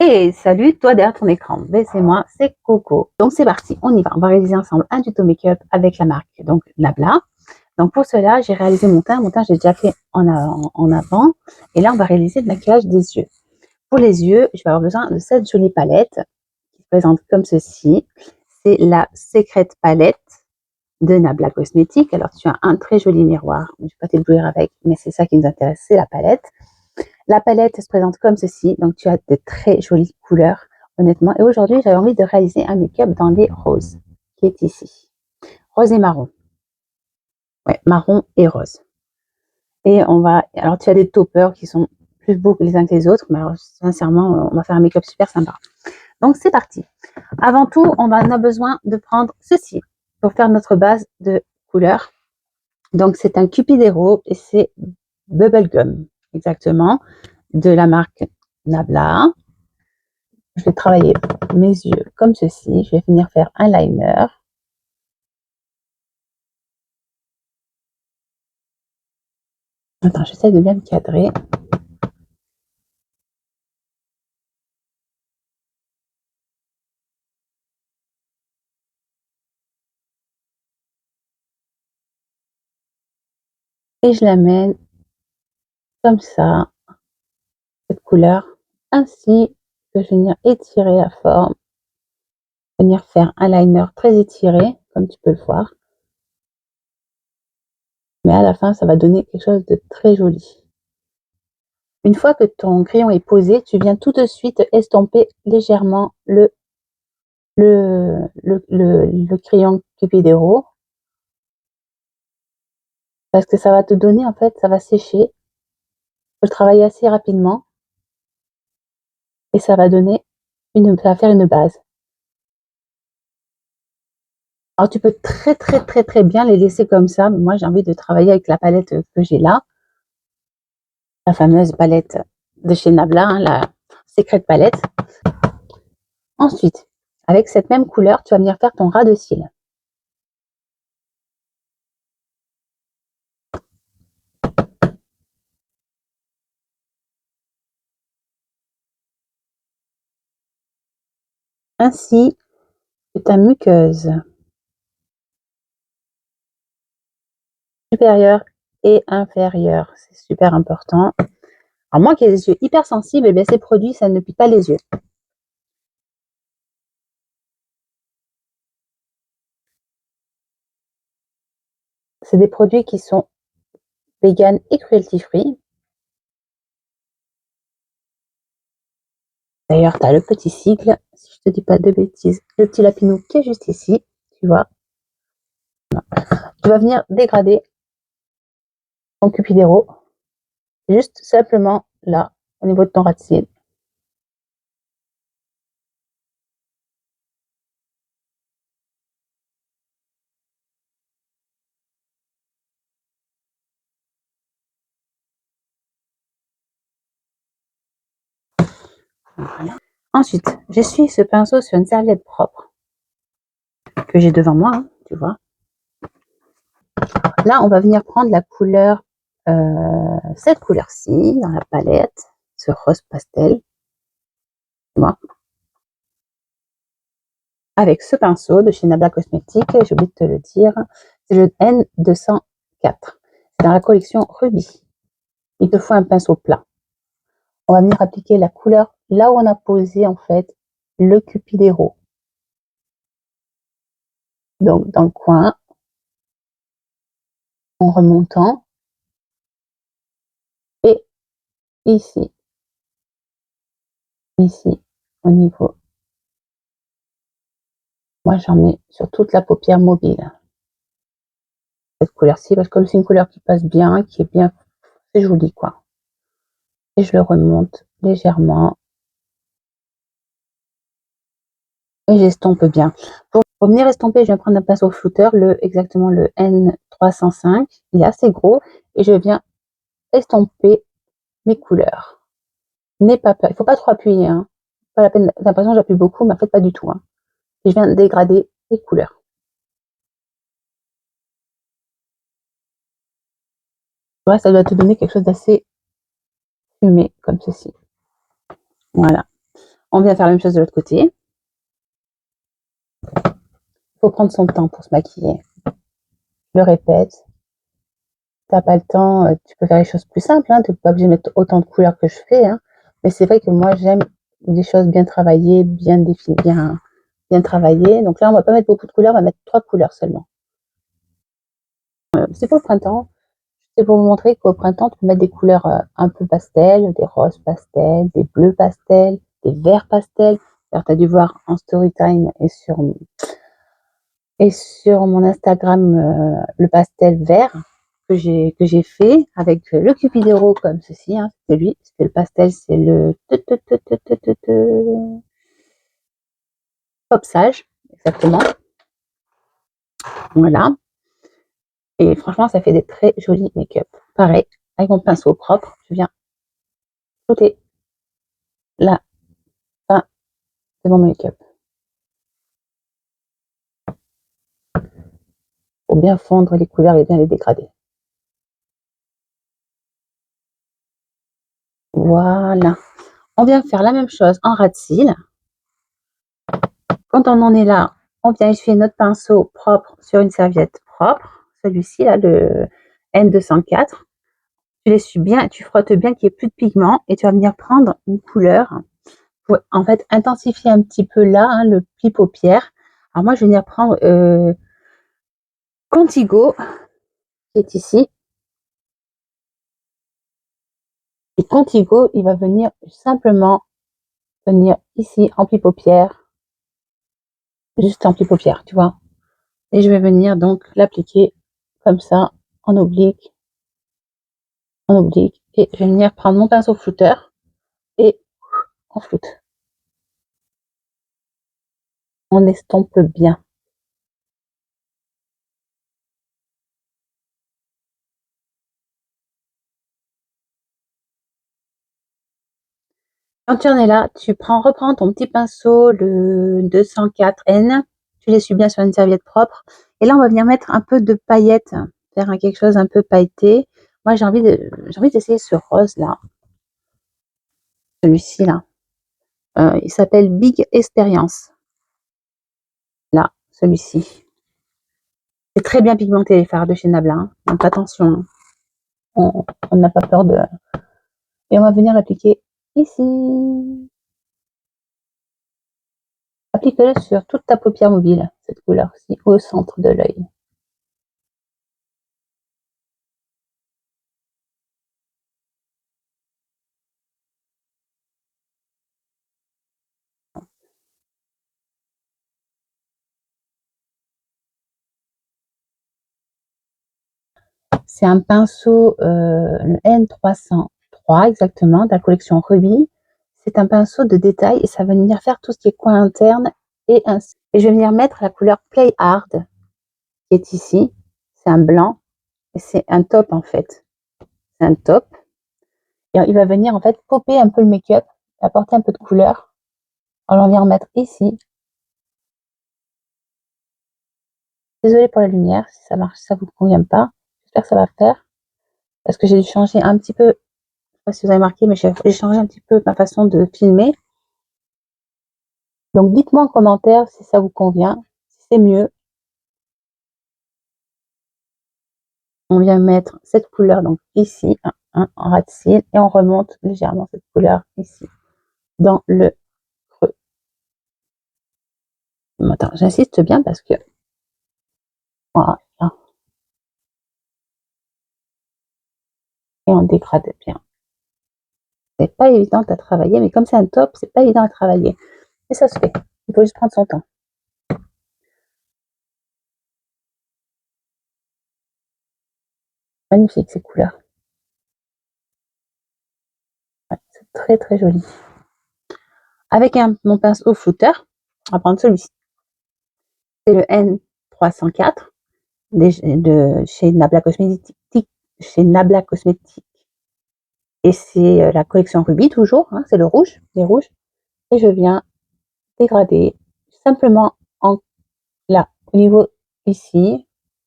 Et salut, toi derrière ton écran. Ben, c'est moi, c'est Coco. Donc c'est parti, on y va. On va réaliser ensemble un tuto make-up avec la marque donc Nabla. Donc pour cela, j'ai réalisé mon teint. Mon teint, j'ai déjà fait en avant. Et là, on va réaliser le maquillage des yeux. Pour les yeux, je vais avoir besoin de cette jolie palette qui se présente comme ceci. C'est la Secret Palette de Nabla Cosmétiques. Alors tu as un très joli miroir. Je ne vais pas t'éblouir avec, mais c'est ça qui nous intéresse, c'est la palette. La palette se présente comme ceci, donc tu as de très jolies couleurs, honnêtement. Et aujourd'hui, j'avais envie de réaliser un make-up dans les roses, qui est ici. Rose et marron. Ouais, marron et rose. Et on va, alors tu as des toppers qui sont plus beaux les uns que les autres, mais alors, sincèrement, on va faire un make-up super sympa. Donc c'est parti. Avant tout, on a besoin de prendre ceci pour faire notre base de couleurs. Donc c'est un Cupidero et c'est Bubblegum, exactement, de la marque Nabla. Je vais travailler mes yeux comme ceci. Je vais venir faire un liner. Attends, j'essaie de bien me cadrer. Et je l'amène comme ça, cette couleur. Ainsi que je vais venir étirer la forme. Venir faire un liner très étiré, comme tu peux le voir. Mais à la fin, ça va donner quelque chose de très joli. Une fois que ton crayon est posé, tu viens tout de suite estomper légèrement le crayon Cupidero. Parce que ça va te donner, en fait, ça va sécher. Il faut le travailler assez rapidement. Et ça va donner ça va faire une base. Alors tu peux très bien les laisser comme ça, mais moi j'ai envie de travailler avec la palette que j'ai là, la fameuse palette de chez Nabla, hein, la Secret Palette. Ensuite, avec cette même couleur, tu vas venir faire ton ras de cils. Ainsi que ta muqueuse supérieure et inférieure. C'est super important. Alors moi qui ai les yeux hypersensibles, eh bien, ces produits, ça ne pique pas les yeux. C'est des produits qui sont vegan et cruelty free. D'ailleurs, tu as le petit sigle, si je te dis pas de bêtises, le petit lapinou qui est juste ici, tu vois. Tu vas venir dégrader ton Cupidero, juste simplement là, au niveau de ton ras de cils. Voilà. Ensuite, j'essuie ce pinceau sur une serviette propre que j'ai devant moi, hein, tu vois. Là, on va venir prendre la couleur, cette couleur-ci, dans la palette, ce rose pastel, tu vois. Avec ce pinceau de chez Nabla Cosmétiques, j'ai oublié de te le dire, c'est le N204. C'est dans la collection Ruby. Il te faut un pinceau plat. On va venir appliquer la couleur là où on a posé en fait le Cupidero. Donc dans le coin, en remontant, et ici, au niveau. Moi j'en mets sur toute la paupière mobile. Cette couleur-ci, parce que comme c'est une couleur qui passe bien, qui est bien, c'est joli quoi. Et je le remonte légèrement. Et j'estompe bien. Pour venir estomper, je viens prendre un pinceau flouteur, exactement le N305. Il est assez gros et je viens estomper mes couleurs. N'aie pas peur. Il ne faut pas trop appuyer. Hein. Pas la peine. J'ai l'impression que j'appuie beaucoup, mais en fait pas du tout. Hein. Et je viens dégrader les couleurs. Ouais, ça doit te donner quelque chose d'assez fumé, comme ceci. Voilà. On vient faire la même chose de l'autre côté. Il faut prendre son temps pour se maquiller. Je le répète. T'as pas le temps, tu peux faire les choses plus simples, hein, t'es pas obligé de mettre autant de couleurs que je fais, hein. Mais c'est vrai que moi j'aime des choses bien travaillées, bien définies, bien travaillées. Donc là on va pas mettre beaucoup de couleurs, on va mettre 3 couleurs seulement. C'est pour le printemps, c'est pour vous montrer qu'au printemps tu peux mettre des couleurs un peu pastel, des roses pastel, des bleus pastel, des verts pastel. Alors tu as dû voir en story time et sur mon Instagram le pastel vert que j'ai fait avec le Cupidero comme ceci, hein, c'est lui, c'est le pastel, c'est le Pop Sage, exactement. Voilà. Et franchement, ça fait des très jolis make-up. Pareil, avec mon pinceau propre, je viens flouter la fin de mon make-up pour bien fondre les couleurs et bien les dégrader. Voilà. On vient faire la même chose en ras de cils. Quand on en est là, on vient essuyer notre pinceau propre sur une serviette propre. Celui-ci, là, le N204. Tu l'essuies bien, tu frottes bien qu'il n'y ait plus de pigment et tu vas venir prendre une couleur pour en fait intensifier un petit peu là, hein, le pli paupière. Alors moi, je vais venir prendre Contigo, qui est ici. Et Contigo, il va venir simplement venir ici en pli paupière, juste en pli paupière, tu vois. Et je vais venir donc l'appliquer comme ça, en oblique, et je vais venir prendre mon pinceau flouteur et on floute. On estompe bien. Quand tu en es là, tu reprends ton petit pinceau, le 204N, tu l'essuies bien sur une serviette propre. Et là, on va venir mettre un peu de paillettes, faire quelque chose un peu pailleté. Moi, j'ai envie d'essayer ce rose là, celui-ci là. Il s'appelle Big Experience. Là, celui-ci. C'est très bien pigmenté les fards de chez Nabla, hein. Donc attention, on n'a pas peur de. Et on va venir l'appliquer ici. Applique-le sur toute ta paupière mobile, cette couleur-ci, au centre de l'œil. C'est un pinceau, le N303 exactement, de la collection Ruby. C'est un pinceau de détail et ça va venir faire tout ce qui est coin interne et ainsi. Et je vais venir mettre la couleur Play Hard qui est ici. C'est un blanc et c'est un top en fait. C'est un top. Et il va venir en fait popper un peu le make-up, apporter un peu de couleur. Alors on vient en mettre ici. Désolée pour la lumière, si ça marche, ça vous convient pas. J'espère que ça va faire. Parce que j'ai dû changer un petit peu, je sais pas si vous avez remarqué, mais j'ai changé un petit peu ma façon de filmer. Donc dites-moi en commentaire si ça vous convient, si c'est mieux. On vient mettre cette couleur donc ici, en ras de cils, et on remonte légèrement cette couleur ici, dans le creux. Attends, j'insiste bien parce que voilà. Et on dégrade bien. C'est pas évident à travailler, mais comme c'est un top, c'est pas évident à travailler. Et ça se fait. Il faut juste prendre son temps. Magnifique ces couleurs. Ouais, c'est très très joli. Avec mon pinceau flouteur, on va prendre celui-ci. C'est le N304 de chez Nabla Cosmétique. Chez Nabla Cosmétique. Et c'est la collection Ruby toujours, hein, c'est le rouge, les rouges. Et je viens dégrader simplement là, au niveau ici.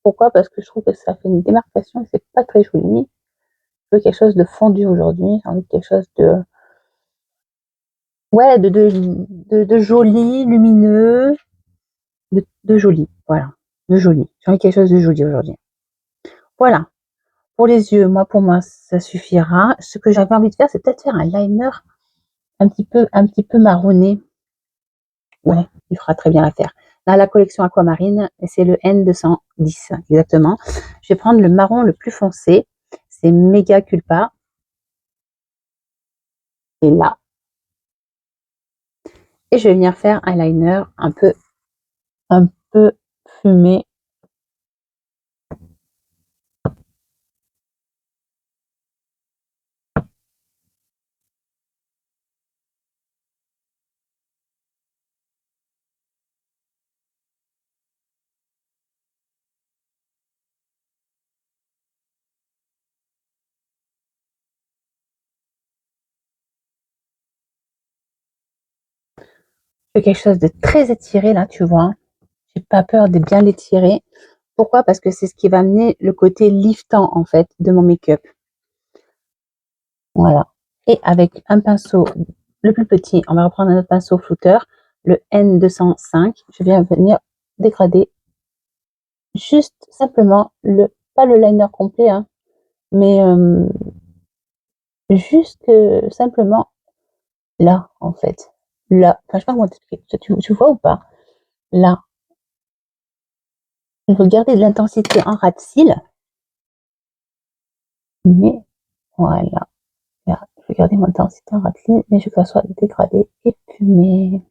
Pourquoi? Parce que je trouve que ça fait une démarcation et c'est pas très joli. Je veux quelque chose de fondu aujourd'hui, j'ai envie de quelque chose de Ouais, de joli, lumineux, de joli, voilà, de joli. J'ai envie de quelque chose de joli aujourd'hui. Voilà. Pour les yeux, pour moi, ça suffira. Ce que j'avais envie de faire, c'est peut-être faire un liner un petit peu marronné. Ouais, il fera très bien l'affaire. Dans la collection aquamarine, c'est le N210, exactement. Je vais prendre le marron le plus foncé. C'est Méga Culpa. Et là. Et je vais venir faire un liner un peu fumé. Je fais quelque chose de très étiré là, tu vois. J'ai pas peur de bien l'étirer. Pourquoi? Parce que c'est ce qui va amener le côté liftant en fait de mon make-up. Voilà. Et avec un pinceau le plus petit, on va reprendre un autre pinceau flouteur, le N205. Je viens venir dégrader juste simplement pas le liner complet, hein, mais juste simplement là en fait. Là. Enfin, je sais pas comment t'expliquer. Tu vois ou pas? Là. Je veux garder de l'intensité en ras de cils, mais voilà. Là, je vais garder mon intensité en ras de cils, mais je veux que ça soit dégradé et fumé.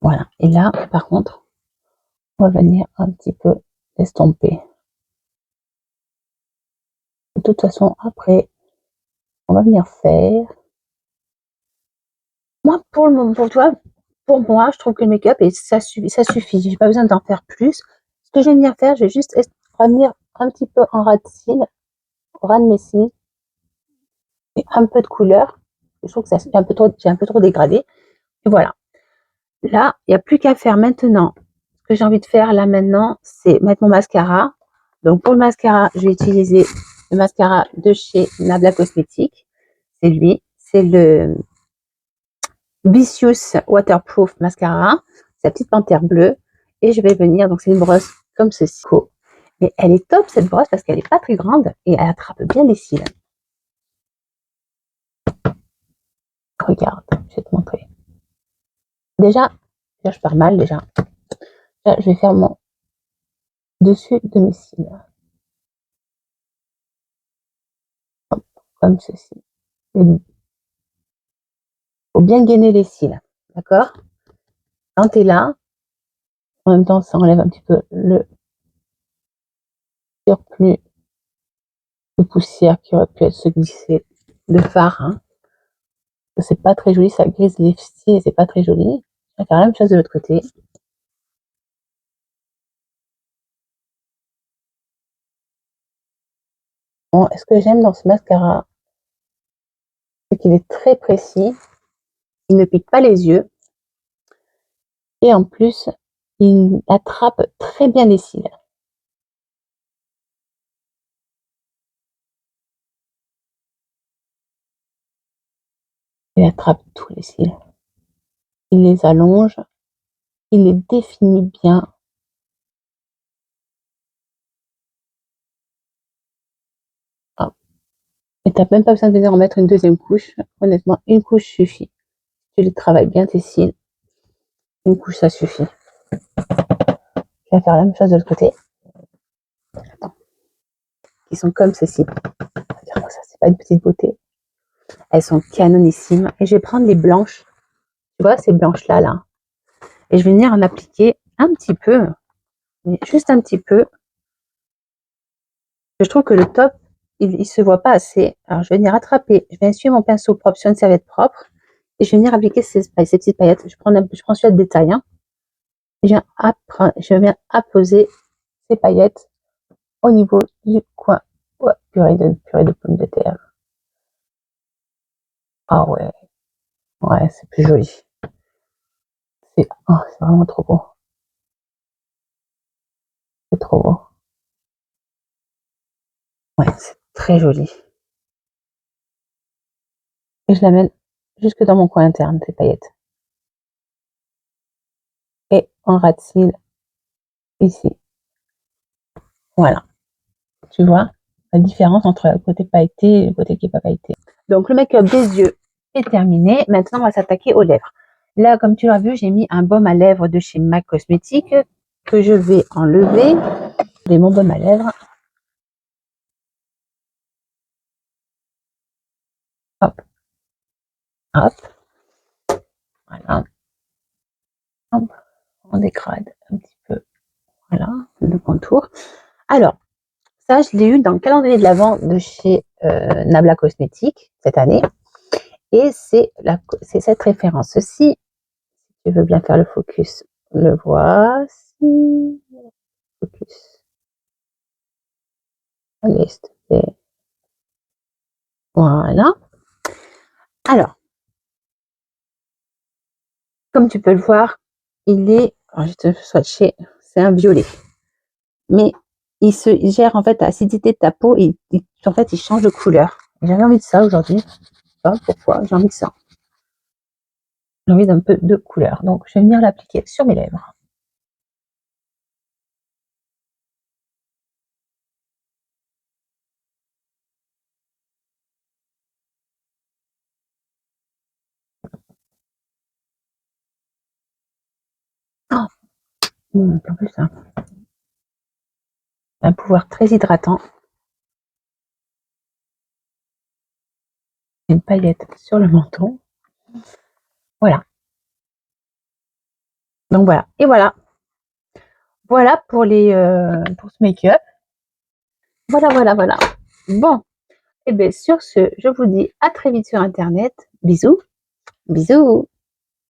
Voilà. Et là, par contre, on va venir un petit peu estomper. De toute façon, après, on va venir faire. Moi, pour toi, pour moi, je trouve que le make-up, ça suffit. J'ai pas besoin d'en faire plus. Ce que je vais venir faire, je vais juste revenir un petit peu en ras de cils, au ras de mes cils, et un peu de couleur. Je trouve que ça, j'ai un peu trop dégradé. Et voilà. Là, il n'y a plus qu'à faire maintenant. Ce que j'ai envie de faire là maintenant, c'est mettre mon mascara. Donc pour le mascara, je vais utiliser le mascara de chez Nabla Cosmetics. C'est lui. C'est le Vicious Waterproof Mascara. C'est la petite panthère bleue. Et je vais venir, donc c'est une brosse comme ceci. Mais elle est top cette brosse parce qu'elle n'est pas très grande et elle attrape bien les cils. Regarde, je vais te montrer. Déjà, je pars mal déjà. Là, je vais faire mon dessus de mes cils. Comme ceci. Il faut bien gainer les cils. D'accord? Quand tu es là, en même temps, ça enlève un petit peu le surplus de poussière qui aurait pu se glisser de fard. Hein. C'est pas très joli, ça grise les cils et c'est pas très joli. Je vais faire la même chose de l'autre côté. Bon, ce que j'aime dans ce mascara, c'est qu'il est très précis, il ne pique pas les yeux et en plus, il attrape très bien les cils. Il attrape tous les cils. Il les allonge, il les définit bien. Ah. Et t'as même pas besoin de venir en mettre une deuxième couche. Honnêtement, une couche suffit. Tu les travailles bien tes cils. Une couche, ça suffit. Je vais faire la même chose de l'autre côté. Attends. Ils sont comme ceci. Regarde ça, c'est pas une petite beauté. Elles sont canonissimes. Et je vais prendre les blanches. Tu vois, ces blanches-là, là. Et je vais venir en appliquer un petit peu. Mais juste un petit peu. Je trouve que le top, il se voit pas assez. Alors, je vais venir attraper. Je vais essuyer mon pinceau propre sur une serviette propre. Et je vais venir appliquer ces petites paillettes. Je prends celui-là de détail. Hein. Et je viens apposer ces paillettes au niveau du coin. Ouais, purée de pommes de terre. Ah ouais, ouais, c'est plus joli. C'est vraiment trop beau. C'est trop beau. Ouais, c'est très joli. Et je jusque dans mon coin interne, ces paillettes. Et en ras de cils, ici. Voilà. Tu vois la différence entre le côté pailleté et le côté qui n'est pas pailleté. Donc, le make-up des yeux est terminé. Maintenant, on va s'attaquer aux lèvres. Là, comme tu l'as vu, j'ai mis un baume à lèvres de chez MAC Cosmetics que je vais enlever. J'ai mon baume à lèvres. Hop. Hop. Voilà. Hop. On dégrade un petit peu. Voilà, le contour. Alors, ça, je l'ai eu dans le calendrier de l'Avent de chez Nabla Cosmetics cette année. Et c'est cette référence-ci. Si tu veux bien faire le focus, le voici. Focus. Allez, s'il te plaît. Voilà. Alors, comme tu peux le voir, il est, alors je te swatcher, c'est un violet. Mais il se gère en fait l'acidité de ta peau et en fait il change de couleur. J'avais envie de ça aujourd'hui. Je sais pas pourquoi, j'ai envie de ça. J'ai envie d'un peu de couleur. Donc je vais venir l'appliquer sur mes lèvres. Oh, en plus, hein, un pouvoir très hydratant. Une paillette sur le menton. Voilà. Donc voilà. Et voilà. Voilà pour pour ce make-up. Voilà, voilà, voilà. Bon. Et bien sur ce, je vous dis à très vite sur Internet. Bisous. Bisous.